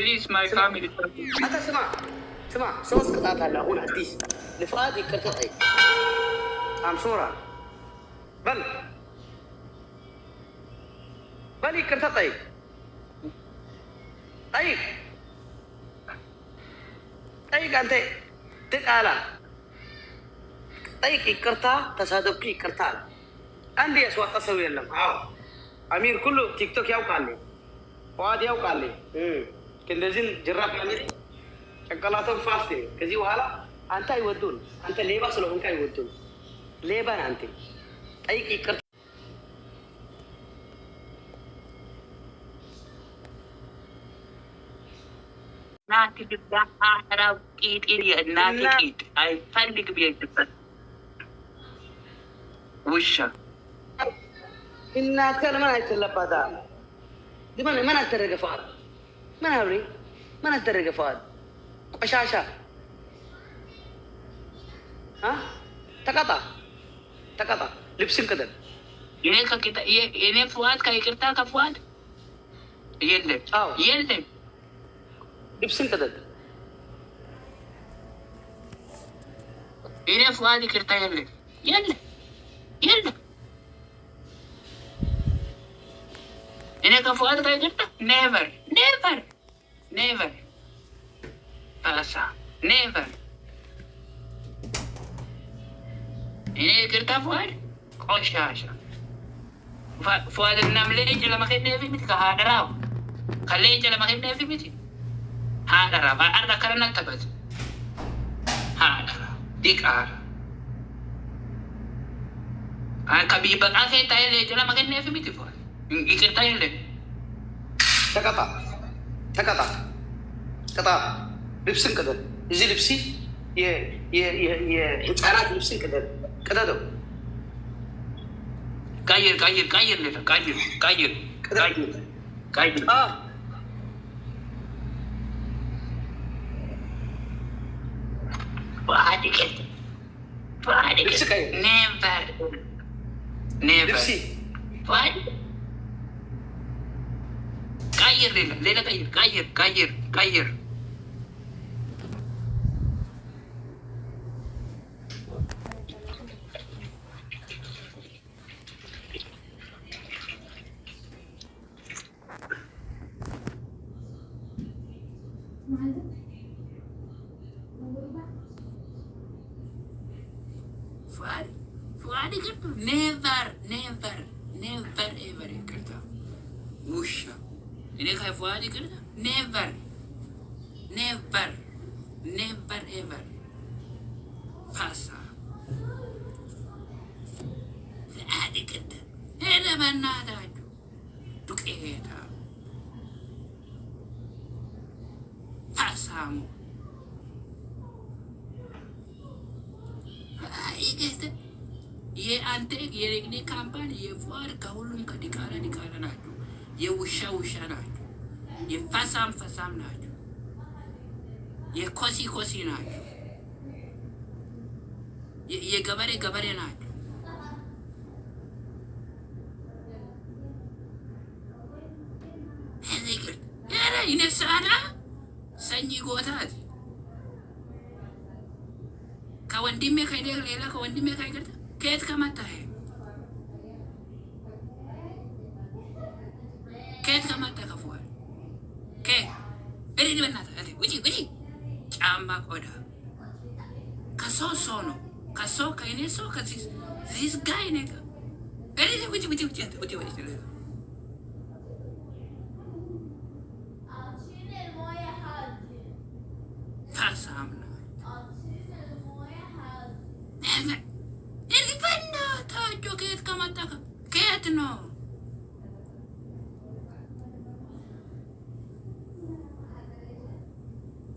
Please, my family. أنت سمع صوص قطعة هلا هون عديس لفادي كرتقي عم صورة بلي كرتقي طيب أنت تقالا طيب كرتا تصادقي كرتا عندي أسواق أسوي لهم أمير كله تيك توك يوقع لي فؤاد يوقع لي كندزين جراف يعني شغلاتهم فاستي كذي وهلا أنت يودون أنت ليبا سلوهم كاي يودون ليبا أنت أي كيكر ناتي جدا أعرف إيد ناتي إيد أي فلك بيجبر وشة إن كان ما يتلبى هذا دي ما نترجع فؤاد ما نوري ما نترجع فؤاد أشاشة ها تقطع لبسين كده ini kita ini Fuad kayak kita ke Fuad يلي لبسين كده ini Fuad kita يلي ini ke Fuad kayak kita never pasa never ini kita Fuad قشاشة فؤاد النملة لما كنا في متك هذا راو خليه لما كنا في متك هذا راو أرد كرنا تبت هذا راو ديك كبيبة أخي تايل لما كنا في متك فؤاد يكر تايل تقطع لبسين كده يزي لبسي حتارات لبسين كده دو كاير فؤادي كده never فؤادي كاير فؤادي كده never ever كده وشة ini kayak Fuad كده never ever fasa Fuad كده هذا manaa taaju duqeeta fasamu كده ये अंते ये रेगने कांपानी ये फुआर काहुलुम का दिकाला नाचू ये उषा नाचू ये फसाम नाचू ये खोसी नाचू ये गबरे नाचू यार इन्हें सारा संजी गोताज kawan dimnya kayak dia lela kawan dimnya kayak gitu kayak kamata है kayak kamata ka fuad kayak ini benar ada uji camba koda kaso sono kaso kayak ini so kasis this guy nih ini uji fasam Ele benda tak joget kamata ket no.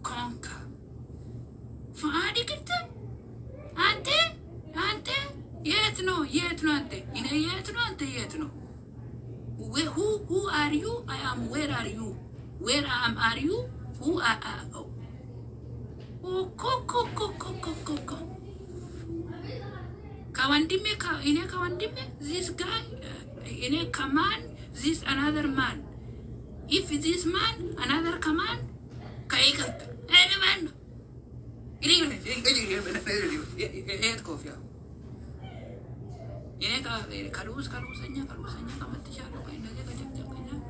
Konka. Fuadi kita. Ante. Yetno ante. Ine yetno. Who are you? I am. Where are you? Where are you? Who are? Oh, ko. Kawandime this guy command this another man. If this man another command يكتر أنا منه قريب كوفيا يعني كالوسنيا كمان تشارو كاين هذا كجب كاين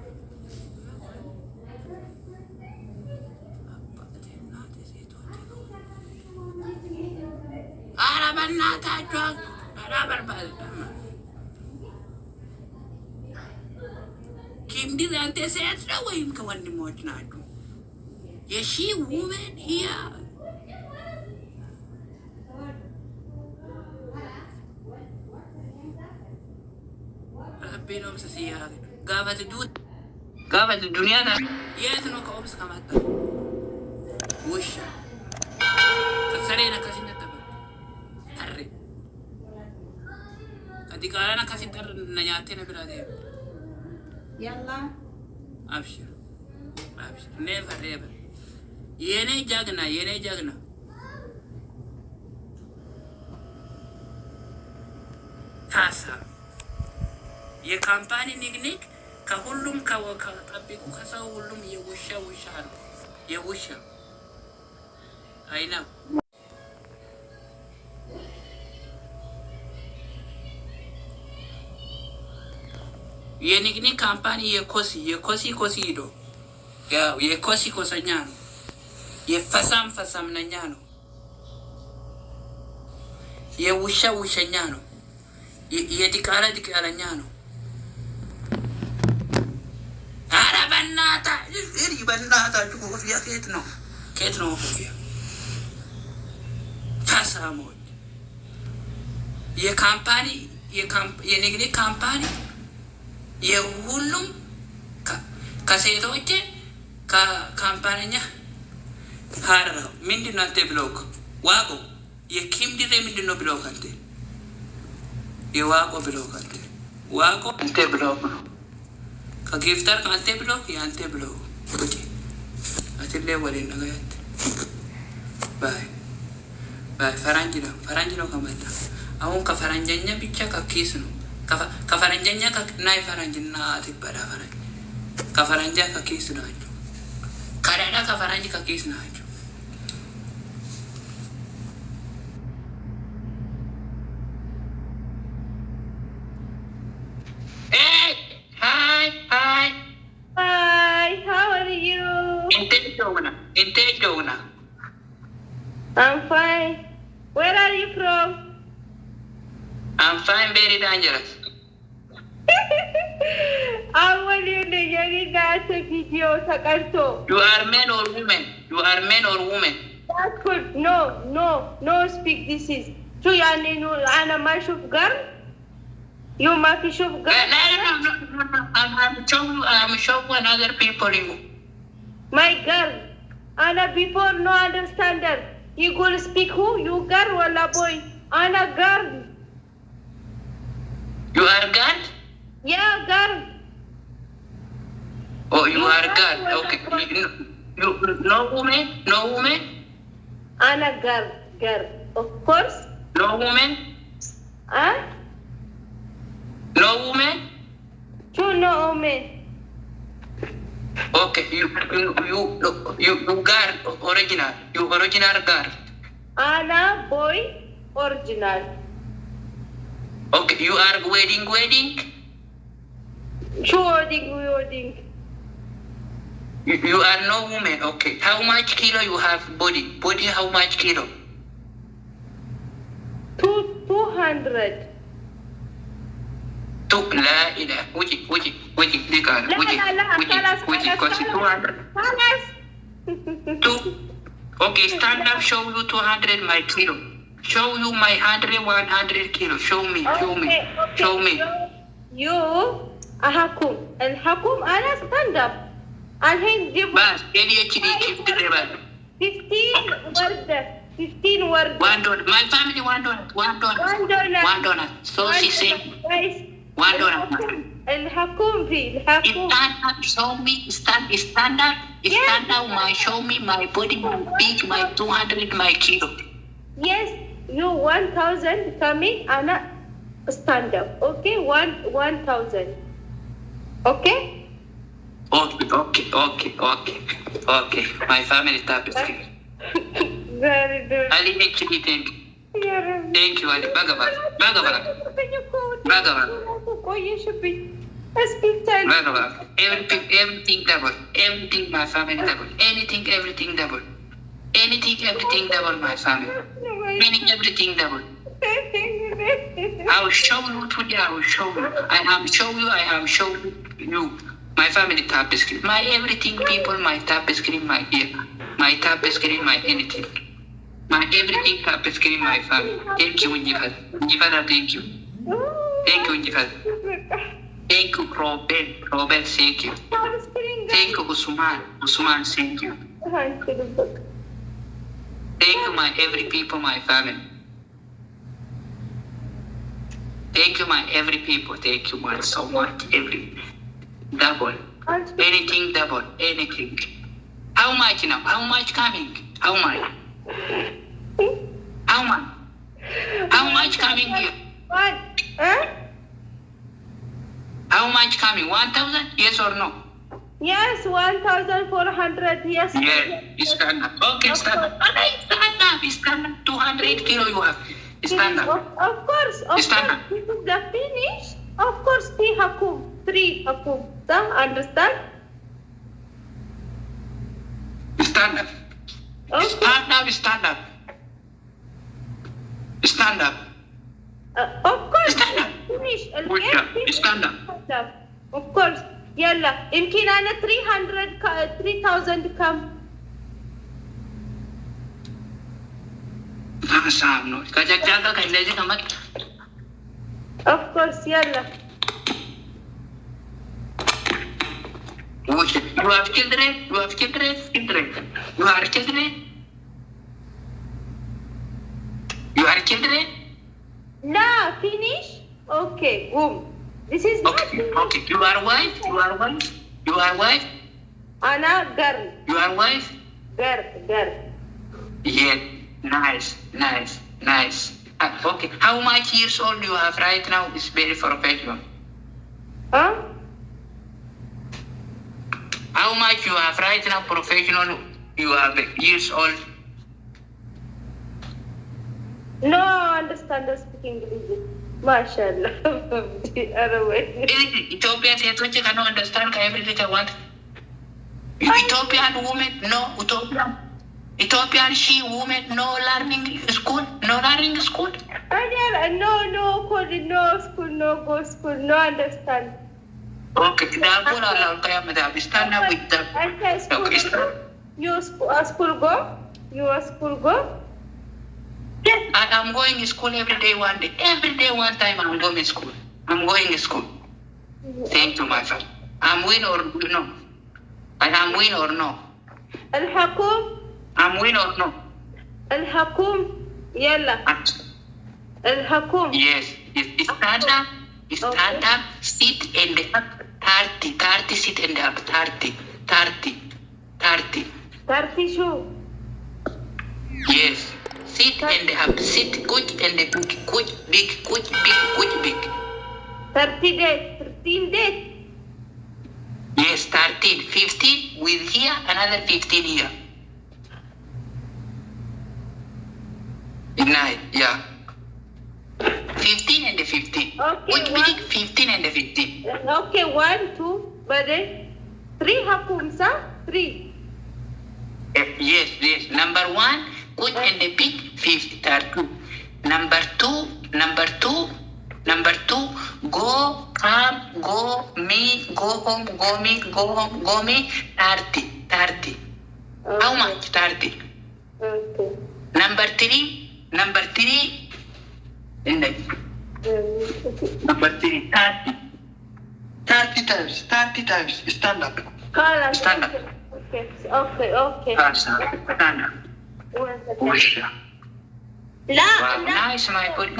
أنا بناتاجو أنا برباد كم دي أنت سياسة وين كمان موجناجو يشي woman here ربنا مسيها قامت الدنيا ده ياتنا كوبس كمان وش كسرنا كسينا تبع ترى كدي كارنا كسي تر نياتنا برادة يلا أبشر never يني جاغنا تاسا የካምፓኒ ንግንግ ከሁሉም ከጠቢቁ ከሰው ሁሉም የውሻ ነው የውሻ አይና የንግኒ ካምፓኒ የኮሲ ሂዶ ያው የኮሲ ኮሰኛ ነው የፈሳም ነኛ ነው የውሸኛ ነው የዲቃለኛ ነው በእናታችሁ ኮፍያ ከየት ነው ኮፍያ ፈሳሞች የንግድ ካምፓኒ የሁሉም ከሴቶች ከካምፓኒኛ ሀረራው ምንድነው አንተ ብሎክ ዋቆ የኪምድሬ ምንድነው ብሎክ አንተ የዋቆ ብሎክ አንተ ዋቆ አንተ ብሎክ ነው ከጊፍተር አንተ ብሎክ ያንተ ብሎክ ቁጭ አትሌ ወሬ ነገያት ባይ ፈረንጅ ነው ከመጣ አሁን ከፈረንጀኛ ብቻ ከኪስ ነው ከፈረንጀኛ ከናይ ፈረንጅና አትበላ ፈረንጅ ከፈረንጃ ከኪስ ናቸው ካናዳ ከፈረንጅ ከኪስ ናቸው Intejona. I'm fine. Where are you from? I'm fine, very dangerous. I want you to get in that video. You are man or woman? That's good. No, speak. This is. So you are a mashuf girl? You mashuf girl? No. I'm showing other people you. My girl. Anna before no understander. You go speak who? You girl or a boy? Anna girl. You are girl? Yeah, girl. Oh, you are girl. Okay. You no woman? Anna girl. Of course. No woman? Huh? No woman? No woman. Okay, you girl original. You original girl. Anna boy original. Okay, you are wedding. Wedding. You are no woman. Okay, how much kilo you have body? How much kilo? 200. لا إله وجي ديكار وجي كوسي 200 Okay, stand up, show you 200 my kilo. Show you my 100 kilo. Show me. You أحكم الحكم أنا stand up. الحين جيب بس ADHD كيف تدري 15 وردة. $1. My family $1. So she said $1. الحكم Stand up, show me. Stand up. Show me my body, my big, my 200, my kilo. Yes, you 1,000 coming, Anna stand up. Okay, 1,000. Okay. Okay. My family tapestry. Very good. Ali HD, thank you. Thank you, Ali. Baga. Everything double. Everything my family double. Anything, everything double. Anything, everything double my family. Meaning everything double. I will show you today. I am show you. My family tapestry. My everything people, my tapestry, my ear. My tapestry, my anything. My everything tapestry, my family. Thank you, Njifat. Thank you. Thank you, Njifat. Thank you, Robert, thank you. Thank you, Usman, thank you. Thank you, my every people, my family. Thank you, my every people. Thank you, my so much. Every double. Anything double. Anything. How much now? How much coming? How much? How much? How much coming here? What? How much coming? 1,000? Yes or no? Yes, 1,400. Yes. Yeah, stand up. Okay, stand up. Stand up. 200 kilo you have. Stand up. Of course. Stand up. This is the finish. Of course, 3 hakum. Understand? Stand up. Okay. Stand up. Stand up. Of course. Stand up. Finish. Stand up. Of course. يلا يمكن أنا 3,000 كم. Of course يلا. You have children? You are children? لا finish. Okay. Boom. This is Okay. You are wife? أنا girl. You are wife? Girl. Yeah. Nice. Okay. How much years old you have right now is very professional. Huh? How much you have right now professional you have years old? No, I understand the speaking English. MashaAllah. Ethiopian says cannot understand everything I want. Ethiopian woman, no. Ethiopian she woman, no learning school. No school, no go school, no understand. Okay, stand up with them. Okay, start. You school go? Yes, I am going to school every day, one day. Every day, one time, I'm going to school. Thank you, my friend. I'm win or no? I'm win or no? الحكوم. I'm win or no? الحكوم. يلا. الحكوم. Yes. Stand up, sit and up. 30, sit and up. 30. 30 شو? Yes. Sit and up. Sit, good and big. 13 days. Yes, 13. 15 with here, another 15 here. Ignite, yeah. 15 and 15. Okay, 15 and 15. Okay, 1, 2, but then 3 hakum, sir? 3. Yes. Number 1, good and the big 50. Number 2, go, come, go, me, go home, go me, 30. Okay. How much? 30. Okay. Number 3, and then number 3, 30. 30 times. Stand up. Stand up. Okay. Stand up. Push. لا Nice, my body.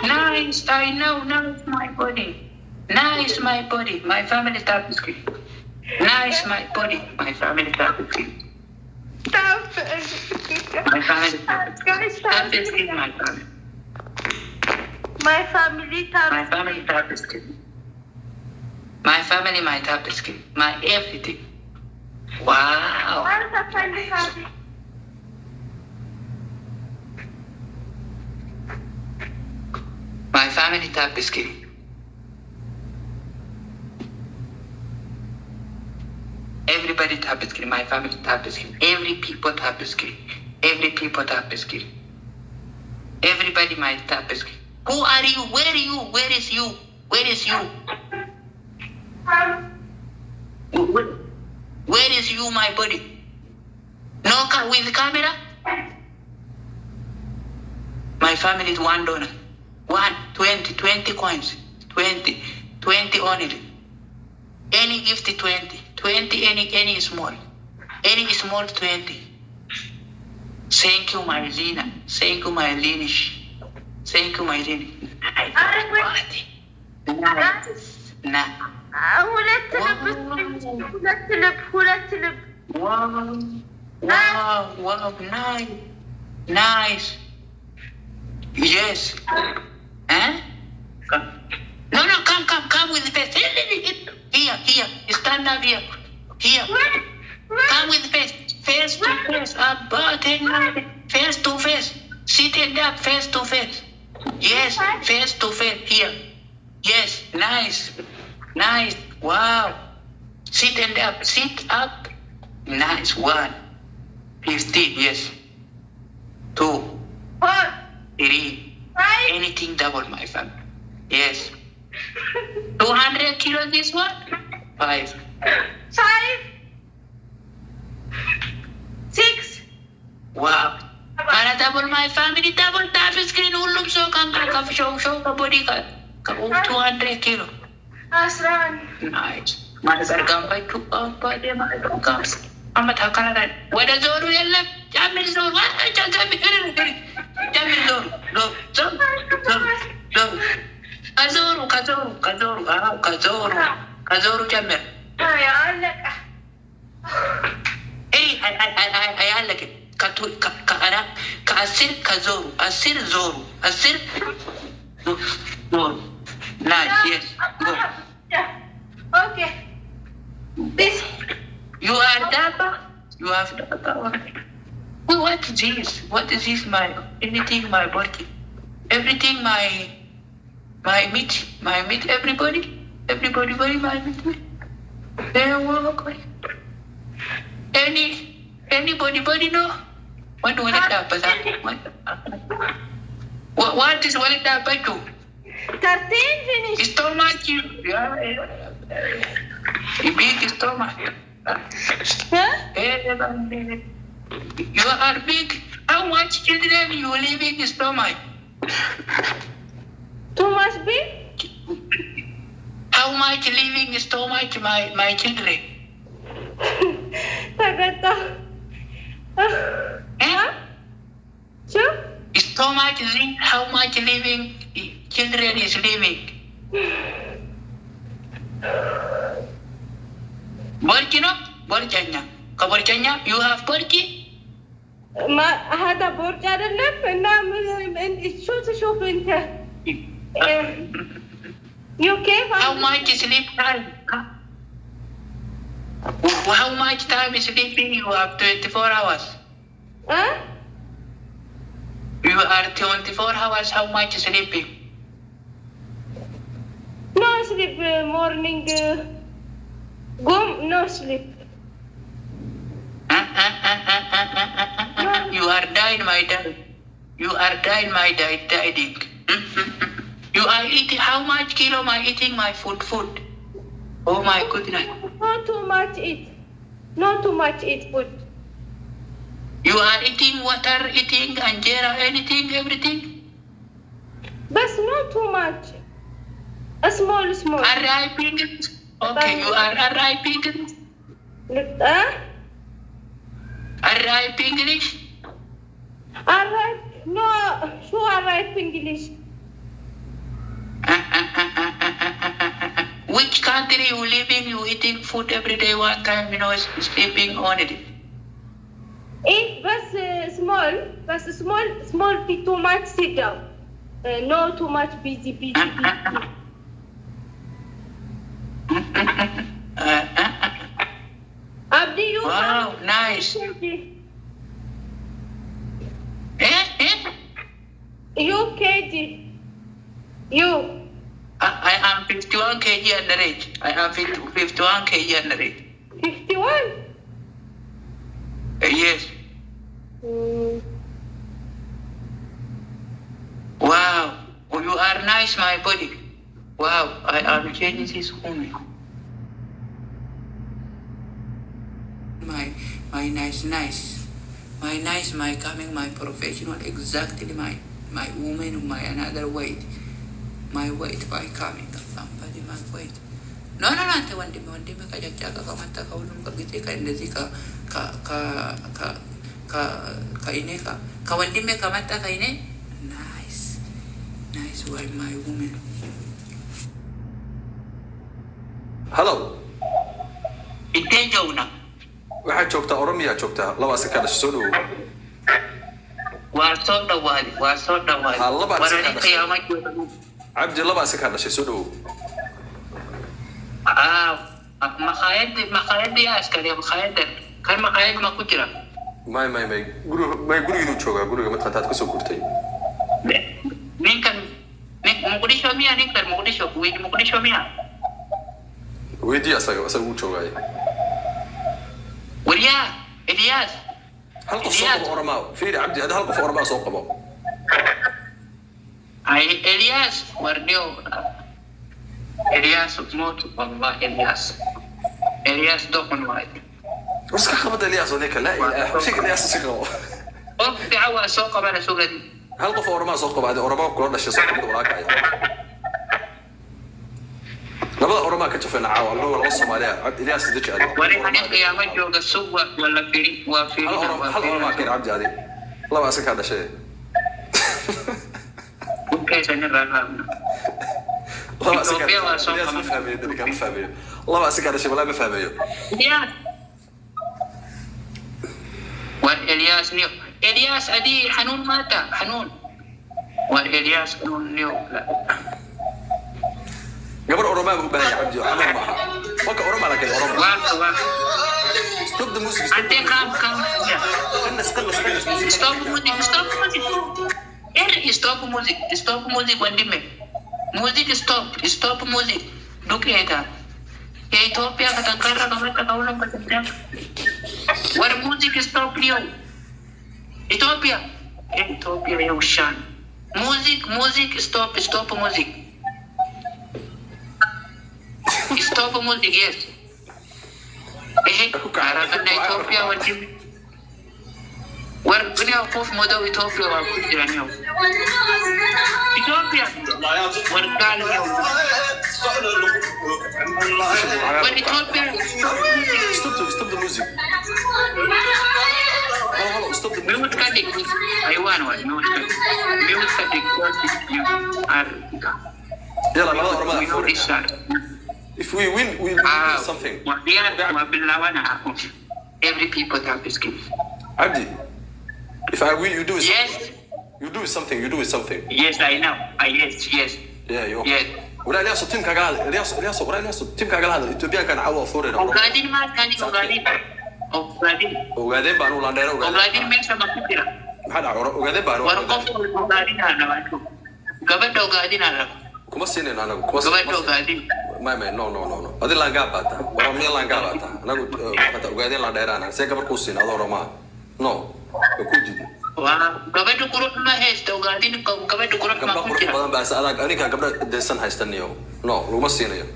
Nice. I know. Nice, my body. Nice, my body. My family tapestry. Nice, my body. My family tapestry. Stop. My family Guys, tapestry. My family. My family My family tapestry. My family, my tap screen, my everything. Wow. My family tap screen. Everybody tap screen. My family tap screen. Every people tap screen. Every people tap screen. Everybody my tap screen. Who are you? Where are you? Where is you? Where is you? Where is you, my body? No, with the camera? My family is $1. 20 coins. 20 only. Any gift 20, any small. Any small 20. Thank you, my Lina. Thank you, my Linish. Thank you, my Lini. Nah. ሁለት ልብ Wow, nice. Yes. Huh? No, come with the face. Here, stand up here. Here. Come with the face. Face to face. Face to face. Sit it up, face to face. Yes, face to face. Here. Yes, nice. Wow. Sit up. Nice. 1. 15, yes. 2. 3. Anything double, my family. Yes. 200 kilos this one? 5. 6. Wow. Para double my family, double tap screen. Ulum so come show the body ka 200 kilo. Asran. Nice. Mother gampai tu apa dia makan gams. Amat hakaran. Wada zoru yalla. Jamil zoru. Jamil zoru. Kazoru jamil. يا علق Ay alake. Ana asir kazoru. Asir zoru. Nice, yes. Go. Okay. This. You are dapper. You have dapper. What is this? What is this? Anything my body, everything my meat, everybody body my meat. There walk. Anybody no? What will it happen? What is what it happen to? 13 finish. Stomach, big stomach. Huh? You are big. How much children you live in stomach? Too much big? How much living stomach my children? Tagata. Sure? Stomach living, how much living children is living? Borki no? Kaborchanya, you have borki? هذا برج አይደለም እና شوف انت you came how much sleep time? How much time is sleeping? You have 24 hours. Huh? You are 24 hours. How much sleeping? No sleep morning. No sleep. You are dying, my dad. You are dying, my dad. Dying. You are eating. How much kilo am I eating my food? Oh my goodness. Not too much eat. Not too much eat food. You are eating water, eating anjera, anything, everything. But not too much. A small. Arriving. Okay, you are arriving. Arrive English? Arrive? No, who arrive English? Which country you live in? You eating food every day, one time, sleeping on it. Eat, but small, be too much sit down. No too much busy. You kg. You. I am 51 kg underage. I am 51 kg underage. 51? Yes. Wow. Oh, you are nice, my body. Wow. I am changing this woman. My nice. My coming, my professional, exactly my woman, my another weight. My weight by coming. Somebody my weight. No, ante one day kajajaga kamanta kaulum kagite ka indezi ka ine ka wandime kamanta ka ine. Nice, why my woman. Hello. Itejo na. waxaad joogtaa Oromiya joogtaa laba askar soo dhow waa soo dhawaadi warani qiyaamo joogo abdi laba askar soo dhow maqaayadii askari maqaayada kan maqaayad ma ku jira may guriga joogaa guriga mid qataad ka soo gurtay ninkan Muqdisho miya ninkan Muqdisho miya weydii asaga uu joogaa وريا إلياس هل قصة أورما في عبد هذا هل قصة أورما سوق قبض أي إلياس ورنيو إلياس موت والله إلياس دوقن واحد بس كخبط إلياس وليك لا إله شيء إلياس سكوا وقت عوا سوق بنا سوق دي هل قصة أورما سوق بعد أورما كلنا شيء سوق قبض ولا كاي لبدا أورما كتشوفنا عاول لو الصومالية عبد إلياس ديك هذا وري أنا قيامة جوج السوق ولا في هل أورما كان عبد هذه لا ما أسك هذا شيء ممكن سنرى لا ما أسك إلياس ما فهمي ذلك ما فهمي لا ما أسك هذا شيء ولا ما فهمي إلياس أدي حنون مات حنون والإلياس حنون نيو لا قبل أورما بهاي عبدي حنون معها وك أورما لكن أورما واقع ستوب ذا موسيقى أنت كم قلص ستوب موسيقى ستوب موسيقى وندمه موسيقى ستوب موسيقى دوك هذا إثيوبيا كتكرر كمان كتقولهم كتكرر ور موسيقى ستوب اليوم إثيوبيا يوشان موسيقى ستوب موسيقى Stop music, yes. Araban Ethiopia or Jim. Where can you prove mother Ethiopia or Kutirano? Ethiopia. What can you? When Ethiopia. Stop the music. Hello, stop the music. I want one. If we win, we do something. Every people have this skill. Abdi, if I win, you do something. Yes. You do something. Yes, I know. Yes. Yeah, you. Yes. ولا الياس تيم كاغال الياس ولا الياس تيم كاغال هذا إثيوبيا كان عوا فورنا وقاعدين ما كان وقاعدين بانو لاندير وقاعدين من سما كتير ما حد وقاعدين بانو ورقص وقاعدين على وقتهم قبل وقاعدين على كم سنين أنا قبل وقاعدين ما no هذه لانجاباتا ورمي لانجاباتا أنا قلت وقاعدين لاندير أنا سيكبر كوسين هذا رما no كوجي قبل كروت ما هيست وقاعدين قبل كروت ما كتير بس أنا كان قبل ديسن هايستنيو no لو سينيو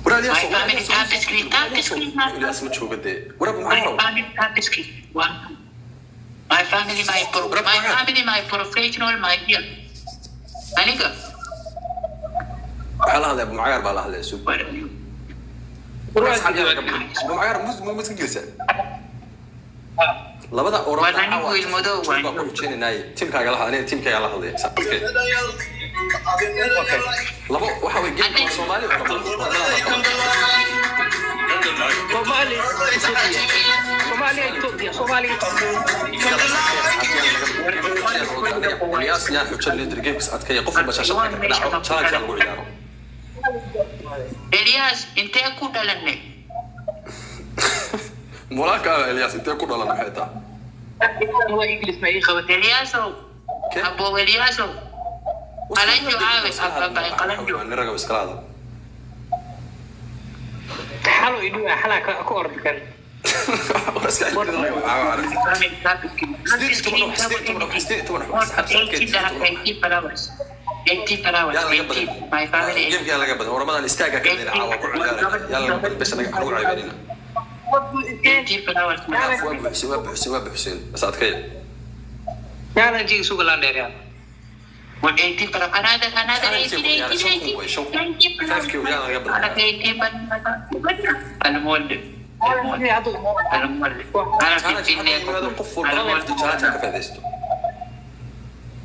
ولا الياس الياس متشو قدي ولا بمعارو my family my professional my dear أنيكا على هذا بمعار بالله هذا سوق بمعار مو جلسة لبدا أوروبا وشين ناي تيم كاغلا أنا تيم كاغلا هذا سكت لبا وحوي جيم الصومالي الياس يا أخي وشل ليدر جيمس أتكي قفل بشاشة نعم شارك على قولي يارو إلياس أنت أكون دلني مولاك الياس انت كل ولا محيطه هو انجلش ما يخوت الياسو ابو الياسو قلنجو عاوز قلنجو انا رجع بس كلام حلو يدو حلا كورد كان بس my family يلا قبل ورمضان استاجا كذا عاوق يلا بس انا اروح عيبين سواب حسين بس اتخيل يلا نجي سوق لاندير والأيتين ترى أنا المولد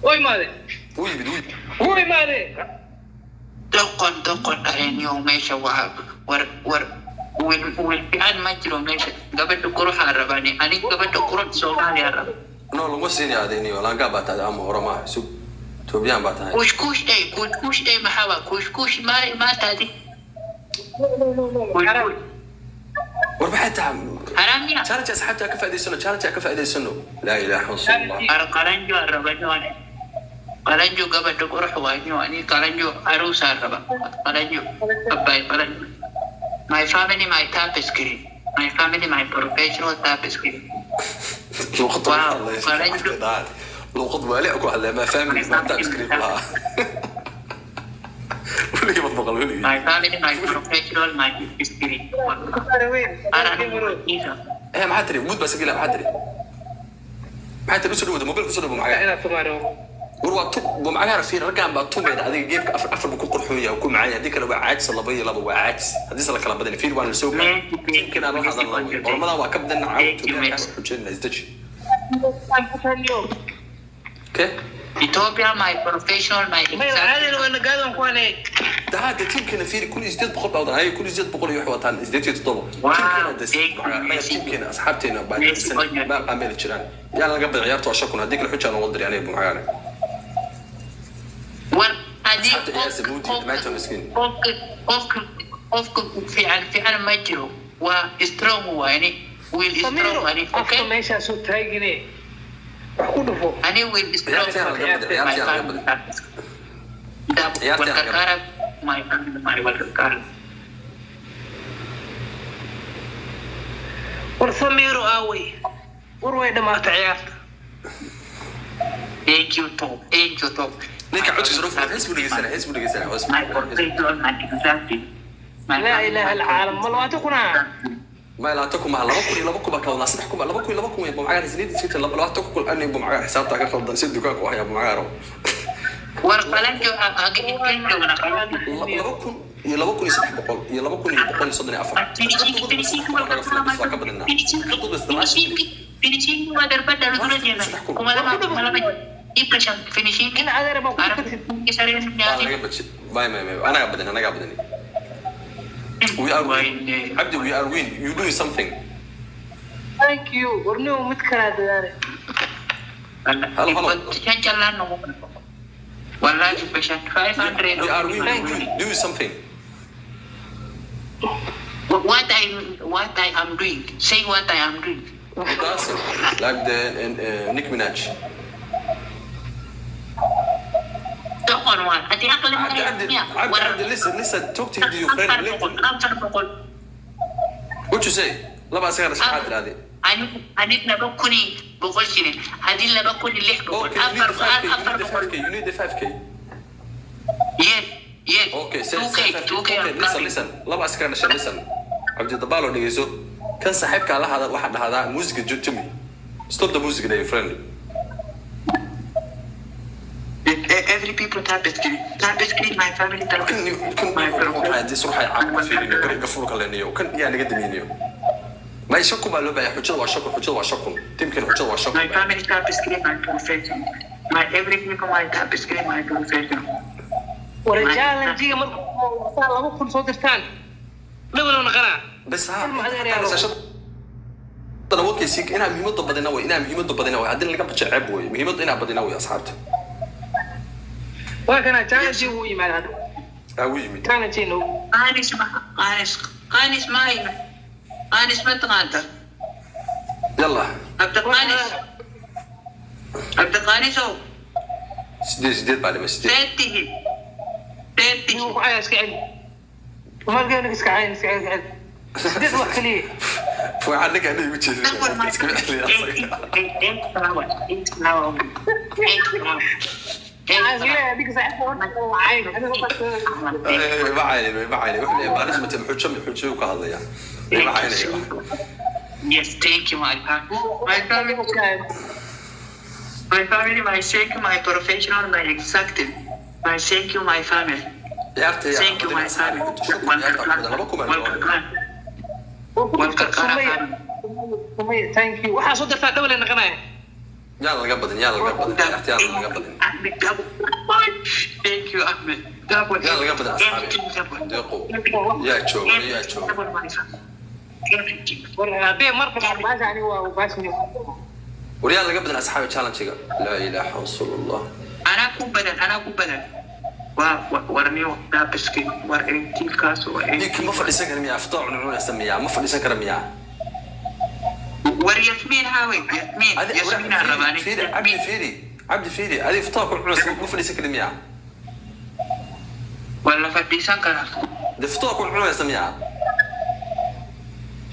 وي مالي وي مالي دقن أرين يوم ماشى ور والبيان ما يجرو ماشى قبل تقروح الرباني أنا قبل تقروح سومالي الرب no lo وسيني هذيني ولا قابت هذا أمه ورما سوق توبيان باتها كوش أي محاوى كوش ما تادي وربحتها حرام يا شارك أصحابتها كفاية سنة شارك كفاية سنة لا إله إلا الله قرنجو الرباني قرنجو قبل تقروح واني قرنجو عروس الربا قرنجو أباي قرنجو my family my tapestry my family my professional tapestry لو قد والي أكو على ما فاهم ما تابسكريب لها ولي بطبق الولي my family my professional my tapestry إيه ما حتري مود بس أقولها ما حتري بس الود موبيل بس الود معاه وروا ومعاه عارفين رجع بطوم هذا هذه جيب أفر بكون قرحوية وكون معايا هذيك لو عاجز الله بيا لو عاجز هذه سلا كلام بدني فين وانا السوق يمكن أروح هذا الله ورمضان وأكبدنا عاود حجنا يزدش كيف إثيوبيا my professional my هذا لو أنا قاعد أقول ده هذا يمكن في كل جديد بقول بعض هاي كل جديد بقول يحوطان جديد يتطلب يمكن أصحابتنا بعد ما قامل الشران يعني قبل عيارته عشان هذيك الحجة أنا ولدري عليه بمعانا هذيك في عالم ما يجرو وإستروم هو يعني والإستروم يعني أوكي ما يشاء صوت هاي جنيه أنا والإستروم والكركارة ما والكركارة ورثميرو آوي وروي دمات عيارت thank you top ليك عود ظروف حسب لي سنة لا إله العالم ما تكون ما لا تكون مع لبكم بكون ناس تحكم لبكم يبقى معايا زيد سيت لا تكون أني يبقى معايا حساب تاعك خلص سيد دكانك وهي يبقى معايا ورقلنجو لبكم يسحب بقول لبكم يبقى يصدني أفر finishing ما دربت دلوقتي جينا كمالا إبرشان finishing أنا أقدر بقول كسرين أنا قابلني we are عبدي we are win you doing something thank you ورنو متكرر ده هلا والله إبرشان 500 we are win do something what I am doing say what I am doing like the Nick Minaj. Don't want. I think I'm listen. Talk to your friend. What you say? لا بس أنا سمعت هذه. أنا نبكوني بقول شيء. هذه اللي بكوني اللي بقول. You need the 5K. Yeah. Okay. Listen. لا بس أنا listen. عبد الضبالو نيجيزو. كان صاحبك على هذا واحد هذا موسيقى جمي stop the music there friend every people tapestry my family كن عادي صراحة عقب في قريب قفلك على نيو كان يعني قد مينيو ما يشكوا ما له بيع حجة وشكوا تمكن حجة وشكوا my family tapestry my profession my every people my tapestry my profession ورجال نجي مرة صار له كل صوت ثاني لو نقرأ بس ها أنا وقت يسيك إنها مهمة بدنا وي عدل لك بتشعب وي مهمة إنها بدنا وي أصحابته وكان جالس يوي مع هذا أوي كان جينو أنيس ما تغادر يلا عبد القانس عبد القانس هو سديد بعد ما سديد تيتي شوف عايز اسكعين وما لقينا اسكعين سديد وخليه فو عندك انا يوتيوب هذيك ساعتها عين ما عيني ما لازم تمحوش وكهذا يعني ما عيني. Yes, thank you, my family. My family, my thank you, my professional, my executive. My thank you, my family. Thank you, my family. Thank you. waxaa soo dirtaa dhawle naqanaya يلا قبضن احتياط قبضن. Thank you, Ahmed. يلا قبضن اصحابي يا تشوف بيه مركب باش يعني وباسني وريال قبضن اصحابي تشالنج لا اله الا الله. انا كوبدن ورميو دابسكي ورنتي كاسو ليك ما فدي سكر ميا افطار ونعون اسميها ما فدي سكر ميا ورياسمين هاوي ياسمين الرباني عبد فيري هذه افطار ونعون ما فدي سكر ميا ولا فدي سكر ده افطار ونعون اسميها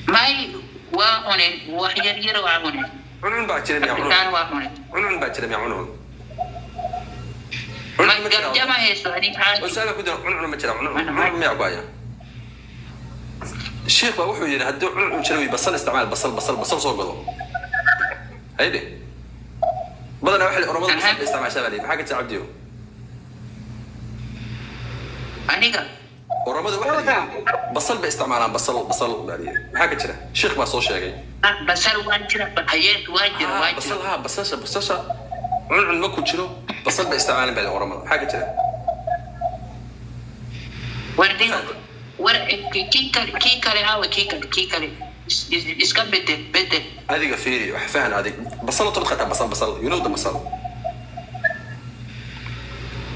ماي واهونين وحير واهونين عنون باكر ميا عنون باكر ميا عنون ما جمع هيسوني عادي وسأله كده عنون ما ترى عنون ما عباية الشيخ بقى وحوي هدو عنون شنوي بصل استعمال بصل صوب قضو هيدي بدنا واحد رمضان بصل استعمال شبابي ما حاجة عبديو أنيقا ورمضان واحد بصل باستعمالها بصل يعني ما حاجة كده الشيخ بقى صوت شيء بصل وانجرة بحياة واجرة بصل عنون ما كنت شنو بصل باستعمال بعد رمضان حاجة كده وردين كيكالي هاوي كيكالي اسكب بدل هذه قفيري وحفاهن هذه بصل طبخة بصل ينود بصل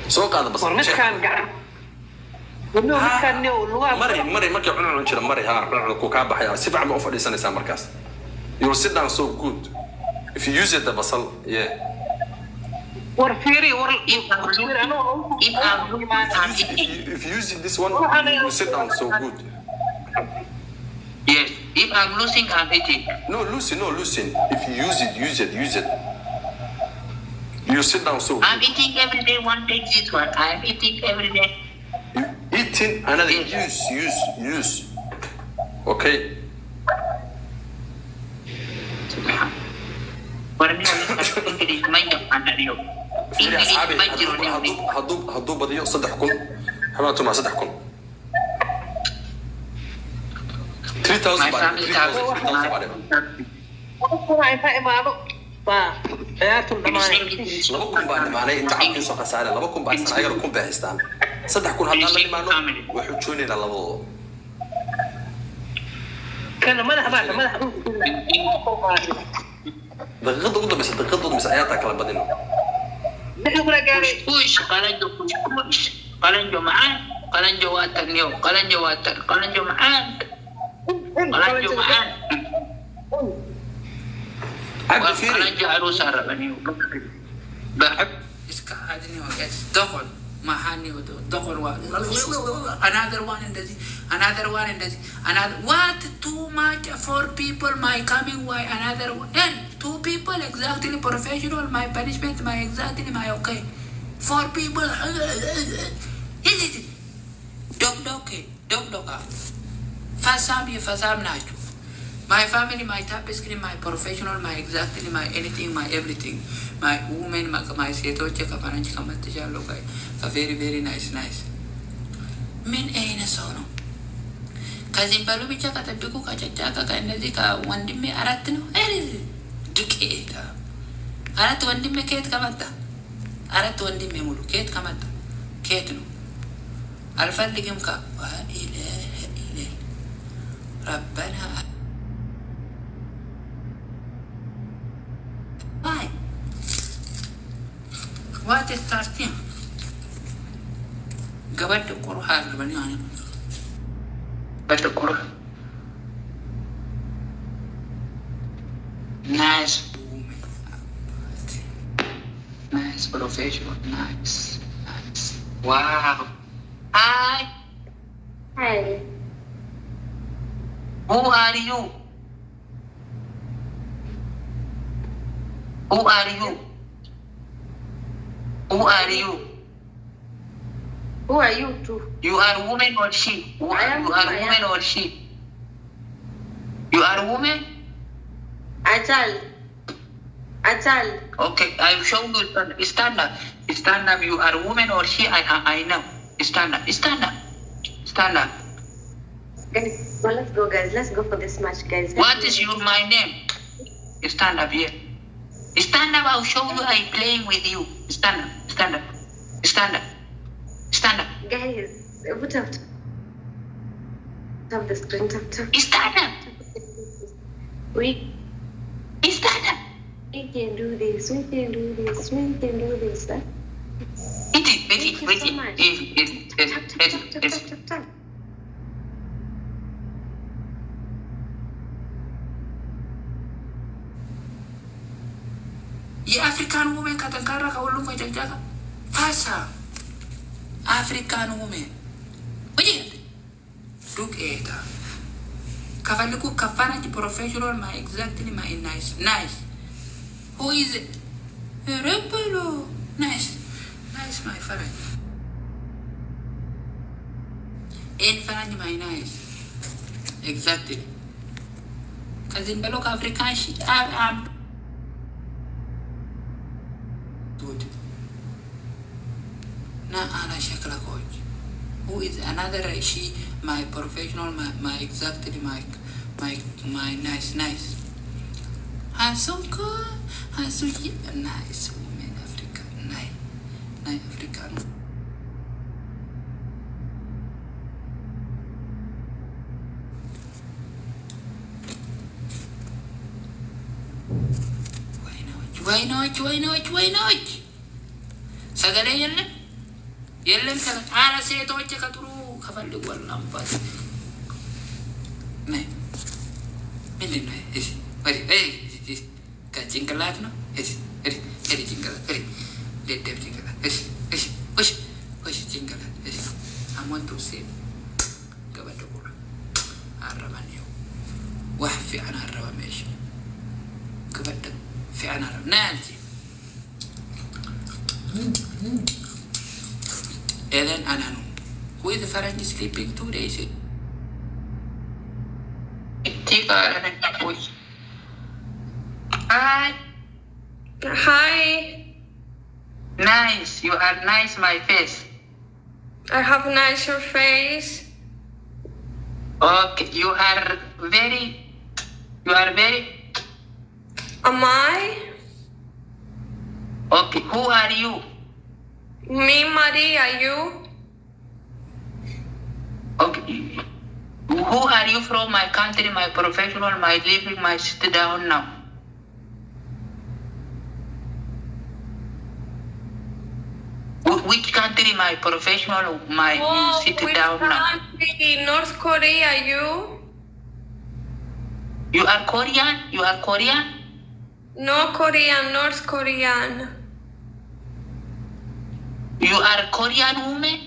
سوق هذا بصل مش كان قاعد انه كان مري عنون شنو مري ها كوكابة حياة سبعة ما أوفر لسان إنسان مركز you'll sit down so good if you use it the بصل yeah ورفيري if you use this one you sit down so good. Yes, if I'm losing, I'm eating. No losing. If you use it. You sit down so good. I'm eating every day. One take this one. I'm eating every day. You eating another use. Okay. فيري أصحابي هدو بديو صدح كل حماتو مع صدح كل 3000 بعد 3000 بعد لبكم بعد معنا تعبين سوق سعر لبكم بعد سنة يقولكم باهستان صدح كل هذا اللي معنا وحجوني للبو كان ما دغض بس آياتك كلا بدينه push qalanjo macaan qalanjo waa tagniyo qalanjo macaan عبد فيري qalanjo aruusa rabaniyo بحب iska hadini wagas doqon mahani wado doqon wa another one and another what too much for people my coming why another one and two people exactly professional my punishment my exactly my okay four people dog fasam nacho my family my tapestry my professional my exactly my anything my everything my woman my setoche kafananchi kamatjalo kai very nice men aina sono kazin balu bicha katabiku kachachaka kaenezi ka wandime aratno duketa arat wandime ket kamata arat wandime mulu ket kamata ketno alfalligim ka wa ilaha rabbana why what is starting gabad qur'an bani ani bad qur'an Nice woman. Nice professional. Nice. Nice. Wow. Hi. Hi. Who are you? Who are you? Who are you? Who are you too? You are woman or she? You I am are woman or she? You are woman? A child. A child. Okay, I'll show you. Stand up. Stand up. You are woman or she? I know. Stand up. Stand up. Stand up. Guys, well, let's go, guys. Let's go for this match, guys. What is my name? Stand up here. Stand up. I'll show you. I'm playing with you. Stand up. Stand up. Stand up. Stand up. Guys, put up. Tap the screen. Tap. Stand up. We Stand up. can do this. We can do this. We can do this. Huh? It is. Thank you so much. Tap. Ya African woman katankara ka ulung ka jagjaga. Fasa. African woman. Oye. Look at her. Kafaliku kafana ki professional ma exactly ma nice. Nice. Who is it? Repelo. Nice. Nice my friend. En friend my nice. Exactly. Kazin balok African shit. Good. Na ana shakla coach. Who is another she my professional my exactly my nice. Hasuka hasuki nice woman Africa nice African. Why not? Sagale yellen sagale. Ara se to che katuru kafalli wallan pas. Me. Milin no es. Wari ka cingkalat no. Es cingkalat. De cingkalat. Osh cingkalat. I want to say kabador. Arrabanyo. Wahfi ana arrabamesh. Kabador. في أنا نانتي إذن أنا نو who is the French sleeping 2 days Hi nice you are nice my face I have a nicer face. okay you are very Am I? okay who are you Me, Maria, you? okay who are you from my country my professional my living my sit down now which country my professional my sit down now country? North Korea, you? You are Korean No Korean, North Korean. You are Korean woman?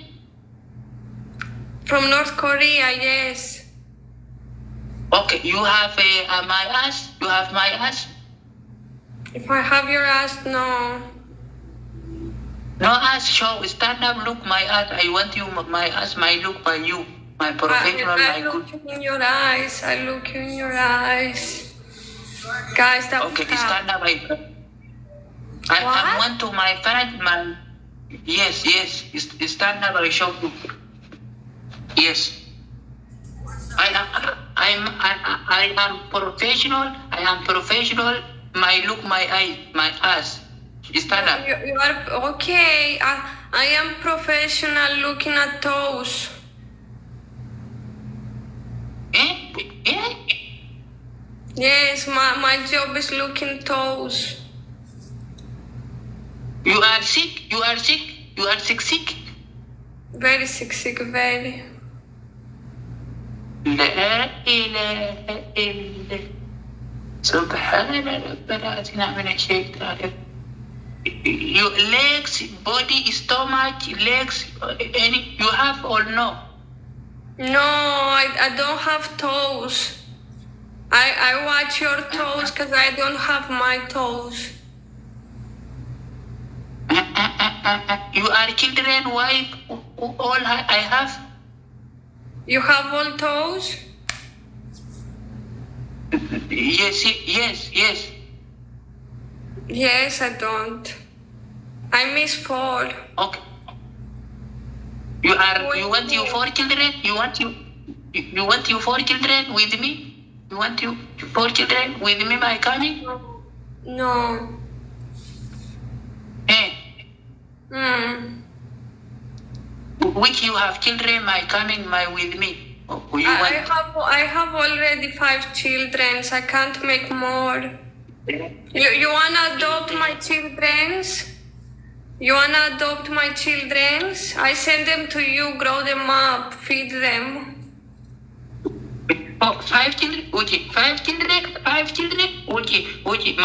From North Korea, yes. Okay, you have my ass? You have my ass? If I have your ass, no. No ass, show. Stand up, look my ass. I want you, my ass, my look by you. My professional, I my look good. in your eyes. I look in your eyes. Guys, that Okay, was stand up. I want to my friend, my... Yes. Stand up, I show you. Yes. I am professional. My look, my eye, my ass. Stand up. You are okay. I am professional looking at toes. Yes, my job is looking toes. You are sick. Very sick, very. La ilaha illallah. سبحان ربنا من الشيطان. Your legs, body, stomach, legs, any you have or no? No, I don't have toes. I watch your toes because I don't have my toes. You are children. Why all I have? You have all toes? Yes, yes, yes. Yes, I don't. I miss four. Okay. You want you four children? You want you four children with me? You want you four children with me by coming? No. Eh? Which you have children by coming my with me? I have already 5 children. I can't make more. You wanna adopt my childrens? You wanna adopt my childrens? I send them to you, grow them up, feed them. Oh, 5 children? Okay, 5 children? 5 children? Okay,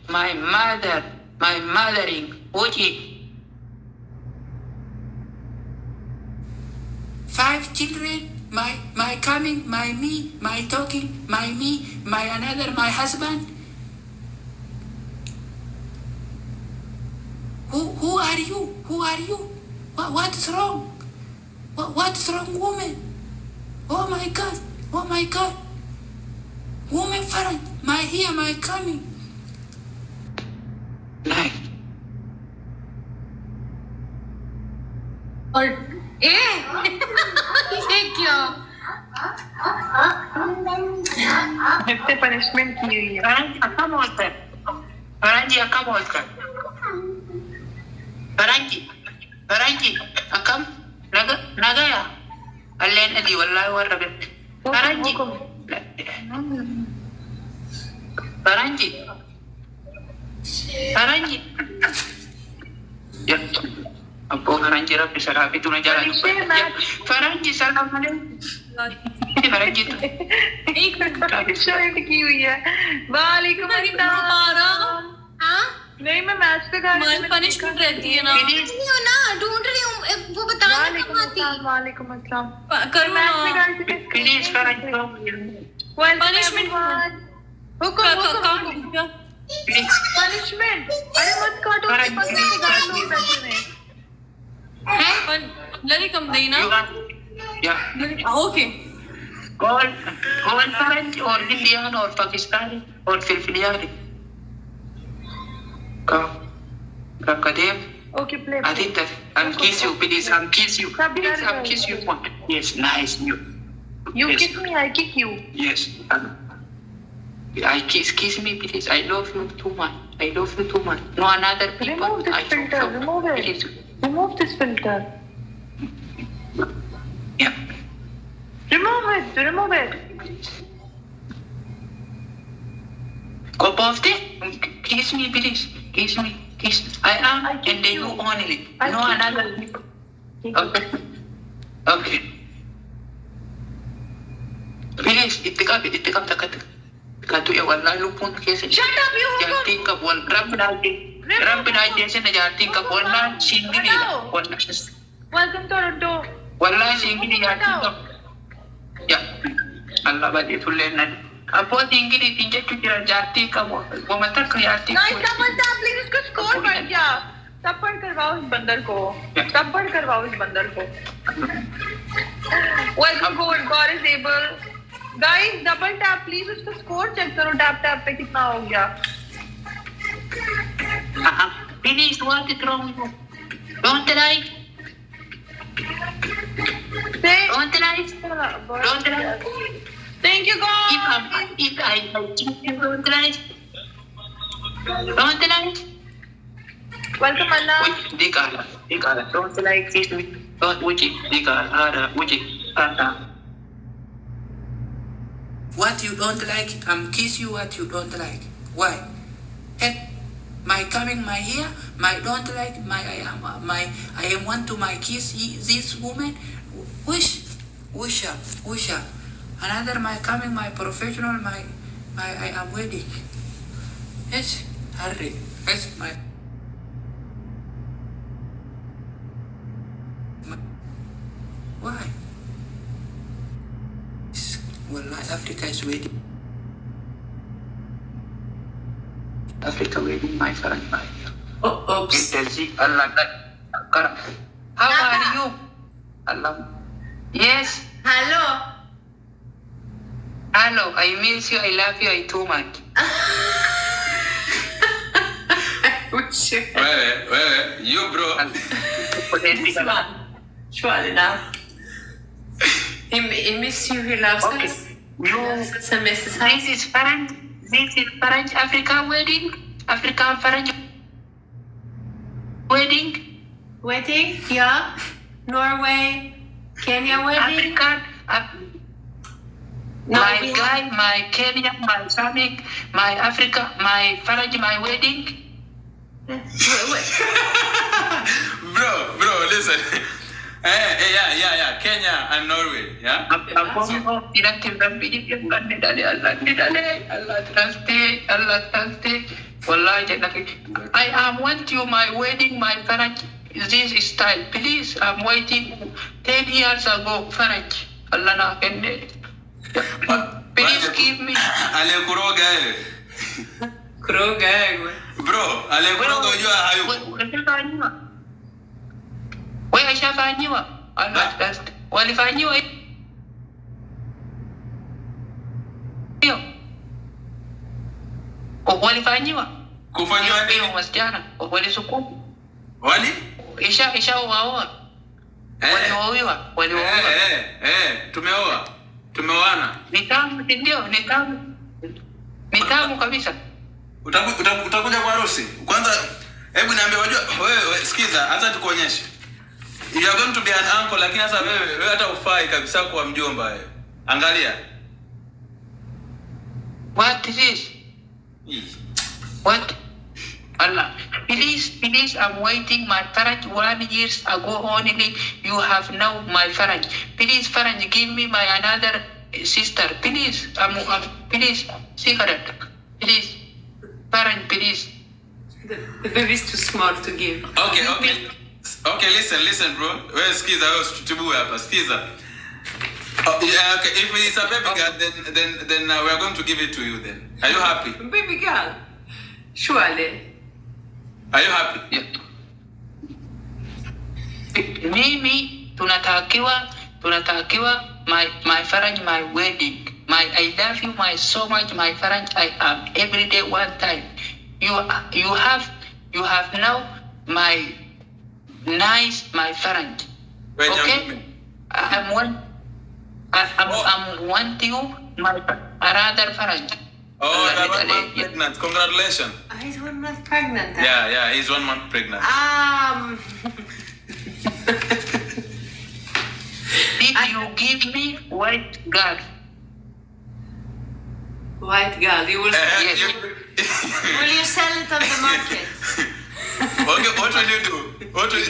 my mothering. Okay. 5 children, my coming, my me, my talking, my me, my another, my husband. Who are you? Who are you? What's wrong? What's wrong, woman? Oh my God! Oh my God! Woman, Farah, my here, my coming. Like. और ये क्या जितने punishment की हुई है Faranji akam olkar. Faranji akam nagaya. Allen adi wallahi warrabe. Faranji. Ya. Apa Faranji rabbi salam itu na jalan. Faranji salam alaikum. Faranji tu. एक minute punishment की हुई है वालेकुम अस्सलाम नहीं मैं मैच पे गा रही हूँ पनिशमेंट रहती है ना नहीं हो ना ढूंढ रही हूँ वो बताना कहाँ थी वालेकुम अस्सलाम करो मैच पे गा ना रही थी Please Faranji. पनिशमेंट हुक्म पनिशमेंट अरे मत काटो पनिशमेंट गा लो बैठे में लड़ी कम देना Yeah. Okay All Faranji or Indian or Pakistani or Filipiniani. Kadev. Okay play I think that I'll kiss you, please. I'll kiss you. Please, I'll kiss you. Yes, nice. You Yes. kiss me I kick you Yes. I kiss me, please. I love you too much. I love you too much. No another people. remove this I filter don't remove it Please. remove this filter Yeah. remove it Go birthday. Kiss me, please. Kiss me. Kiss. I am and then you only. I No kiss another you. people. Okay. Please, itikab takat. Katu ya wallahi lupun kese. Shut up, you Jati ka bol Rabbina jese na jati ka bol na sindi ni wallahi. welcome to Toronto Wallahi sindi ni jati ka. Ya. Allah badi tulle na. Apo sindi ni tinje kujira jati ka bol. Wo mata ka jati. नहीं समझता please उसको score बढ़ गया थप्पड़ करवाओ इस बंदर को welcome God is able guys double tap please उसका स्कोर चेक करो टैप पे कितना हो गया Please, what is wrong with you? Don't lie. Don't lie. Don't lie. Thank you God If I cheat you, don't lie. Don't lie. Welcome Anna Dikala. Don't lie. Kiss me. Don't uji. Dikala. Uji. What you don't like, kiss you what you don't like. Why? Heck, my coming, my here, my don't like, I am want to my kiss this woman. Wish. Another my coming, my professional, I am wedding. Yes, hurry. Yes, my why? Wallahi, Africa is wedding. Africa wedding, my friend, my. Oh, oops. Allah, how are you? Allah. Yes. Hello. Hello, I miss you, I love you, I too much. Where, you bro. Surely now. He miss you, he loves us. He loves us and misses us. This is French Africa wedding. African French wedding. Wedding? Yeah. Norway, Kenya wedding. African. No, My we guy, my Kenya, my Islamic, my Africa, my French, my wedding. Wait. Bro, listen. Yeah, Kenya and Norway, yeah? I am want you my wedding, my French, this style. Please, I'm waiting 10 years ago, French. Allah na kende. Please give me. Alikuroga ile. Kuroga wewe. Bro, alikuroga unajua hayupo. Wewe ashafanyiwa. Walifanyiwa hiyo. Walifanyiwa. Kufanywa nini? Hiyo wasichana. Walisukumu. Wali? Isha uwaoa. Walioa. Tumeoa. Tumeoana. Ni tamu ndio, ni tamu. Ni tamu kabisa. Utakuja kwa harusi. Kwanza hebu niambie wajua wewe sikiza hata tukuonyeshe. You are going to be an uncle lakini sasa wewe hata ufai kabisa kuwa mjomba wewe. Angalia. What is this? What? Allah. Please, I'm waiting my Faraj 1 year ago only. You have now my Faraj. Please, Faraj, give me my another sister. Please, please, cigarette. Please, Faraj, please. The baby is too small to give. Okay, listen, bro. Wewe sikiza, wewe usitubue hapa. Sikiza. Okay. If it's a baby girl, then we are going to give it to you. Then, are you happy? Baby girl, surely. Are you happy? Yeah. Mimi tunatakiwa my Faraj, my wedding. I love you so much, my Faraj. I am every day one time. You have now my nice, my Faraj. Okay? I'm want you my another Faraj. Oh, that 1 month pregnant. Congratulations. He's 1 month pregnant. Yeah, he's 1 month pregnant. Did you give me white girl? White girl, you will Yes. will you sell it on the market? Okay, what will you do?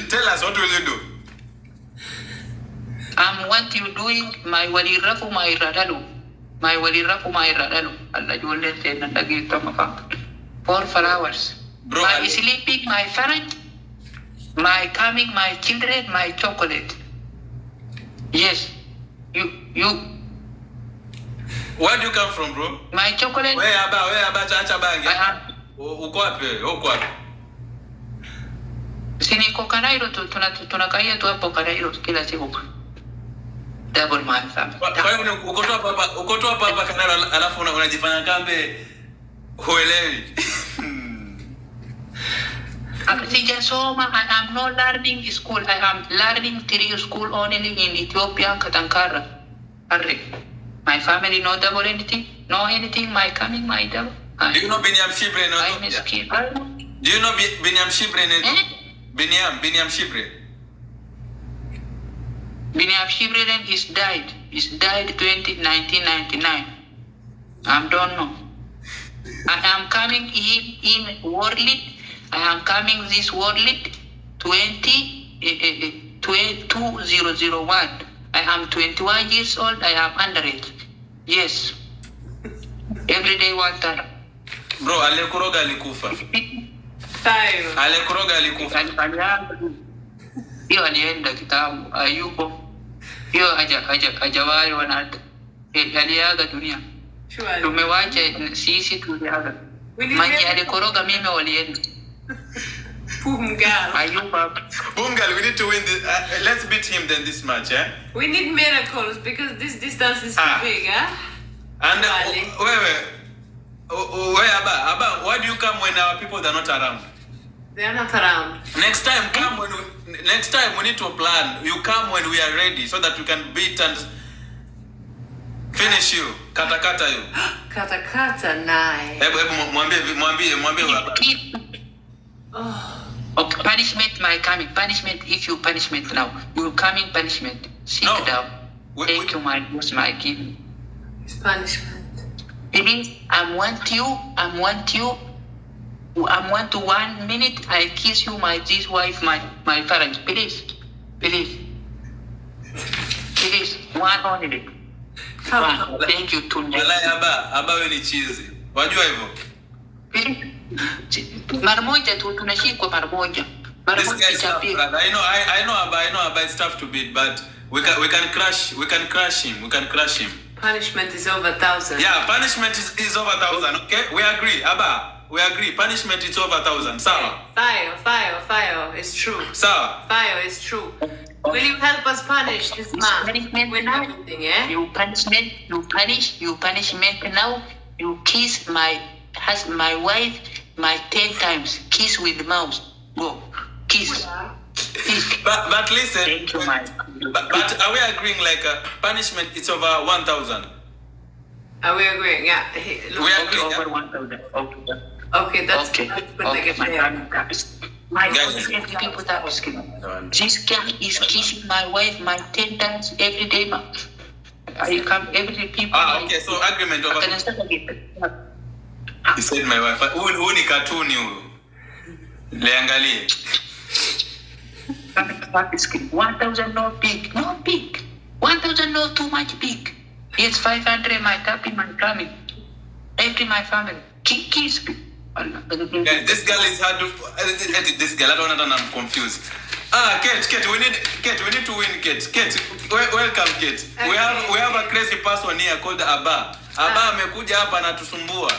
Tell us, what will you do? What you doing? My walirafu, my radalu. My walirafu, my radalu. Allah jollen say na dagi to mafak. 4 flowers. Bro, my sleeping, my Faraj. My coming, my children, my chocolate. Yes. You. Where do you come from, bro? My chocolate. Where about chacha bangi? Uko wapi? Siniko Kanairo tunakaia tu hapo Kanairo kila siku. Double my family. Kwa hiyo ukotoa hapa Kanairo alafu unajifanya kambe huelewi. Sijasoma, I am not learning school. I am learning 3 school only in Ethiopia, Katankara. My family no double anything, no anything. My coming, my double. Do you know Binyam Shibre? I'm a skill. Do you know Binyam Shibre? Binyam Shibre. Binyam Shibre is died. He's died 1999. I don't know. I am coming in worldly. I am coming this worldly 2001. I am 21 years old. I am underage. Yes. Every day 1 time. Bro, alikuroga alikufa. Tayo. Alikuroga alikufa. Hiyo alienda kitambo. Hayupo. Hiyo hajawahi wanata. Aliaga dunia. Surely. Tumewacha sisi tuliaga. Maji alikoroga mimi walienda. Boomgal. Hayupo. Boomgal, we need to win this. Let's beat him then this match, eh? We need miracles because this distance is too big, eh? And Surely. where Abba, why do you come when our people are not around? They are not around. Next time we need to plan. You come when we are ready so that we can beat and finish you. Kata you. Kata, nice. Hebu mwambie Abba. Okay, punishment my coming. Punishment if you punishment now. You coming punishment. Sit No. down. We- Thank you my boss my king. It's punishment. Please, I want to 1 minute. I kiss you, this wife, my parents. Please. 1 only. Come. Thank you too much. Wallahi Abba wewe ni chizi. Wajua hivyo? Mara moja tu tunashikwa mara moja. This guy is tough, brother. I know Abba, it's tough to beat, but we can crush him. Punishment is over 1,000. Yeah, punishment is over 1,000, okay? We agree, Abba. We agree. Punishment is over 1,000. Sawa. Fire. It's true. Sawa. Fire is true. Will you help us punish this man? Punishment With now. everything, eh? You punishment now. You kiss my wife 10 times. Kiss with mouth. Go. Kiss. But listen, Thank you, my. but are we agreeing like punishment is over 1,000? Are we agreeing? Yeah. We agree. Over 1,000. Okay, that's Okay. good. Like a My player. family taps. My Guys. wife, every people taps. This guy is kissing my wife 10 times every day. I come every people. Okay, so agreement over. He said my wife. Who ni cartoon huyu? Liangalie. 1,000 not big. 1,000 not too much big. It's 500 my copy, my coming. Every my family. Kiss me. Guys, this girl is hard to this girl. I don't know, I'm confused. Kate, we need to win, Kate. Kate, welcome, Kate. We have a crazy person here called Abba. Abba amekuja hapa anatusumbua.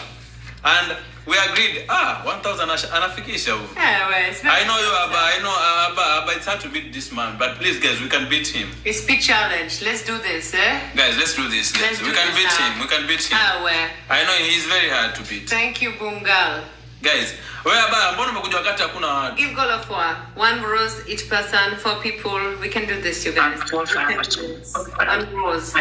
And we agreed, 1,000 anafikisha huyu. I know you, Abba. I know Abba. It's hard to beat this man, but please, guys, we can beat him. It's big challenge. Let's do this, eh? Guys, let's do this. We can beat him. We can beat him. I know he's very hard to beat. Thank you, Boomgal. Guys, wewe Abba, mbona umekuja wakati hakuna watu? Give goal of 1 rose each person, 4 people. We can do this, you guys. 1 rose.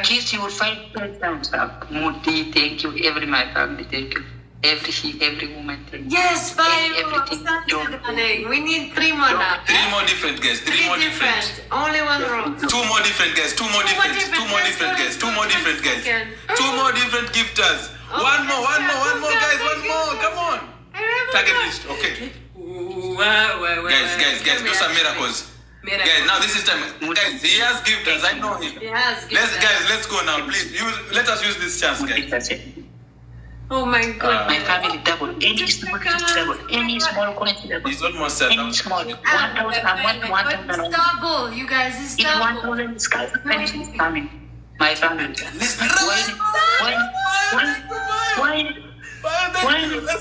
Kiss you 5 times. Mudi, thank you. Every my family, thank you. Every woman, thank you. Yes, 5 Everything. rose. We need 3 more now. 3 more different guys. 3 more different. Only 1 rose. 2 more different guys. 2 more different guys. 2 more different guys. 2 more different gifters. One more guys. 1 more. Come on. Target list. Okay. Guys, do some miracles. Guys, now this is time. Guys, he has gifters. I know him. He has gifters. Let's go now. Please, let us use this chance, guys. Oh my God. My family double. Any small coin double. He's almost Any small. 1,000. I want 1,000. It's double, you guys. It's If double. 1,000 is coming. My family.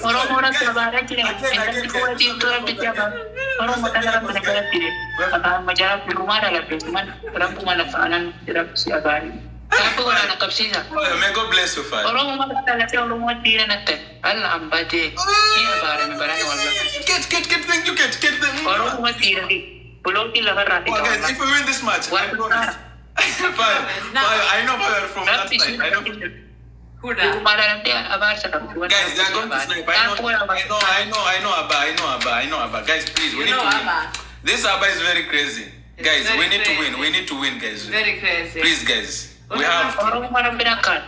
Orang-orang terbarat ini, orang pejabat, orang makanan negara tidak akan menjawab di rumah dalam cuman orang pemanafanan tidak siapa hari. Apa orang nak kapsisa? May God bless you, Father. Orang mau makan orang mau tidak nanti. Allah ambade. Ini barang wallah. Get, thank you, get. Orang mau tidak di pulau di luar rati. Guys, if we win this match, I know Father from that side. I know. Huda. Guys, they are going to snipe. I know Abba. Guys, please, we need to win. This Abba is very crazy. Guys, we need to win, guys. Very crazy. Please, guys. We have to. Orang mau berangkat.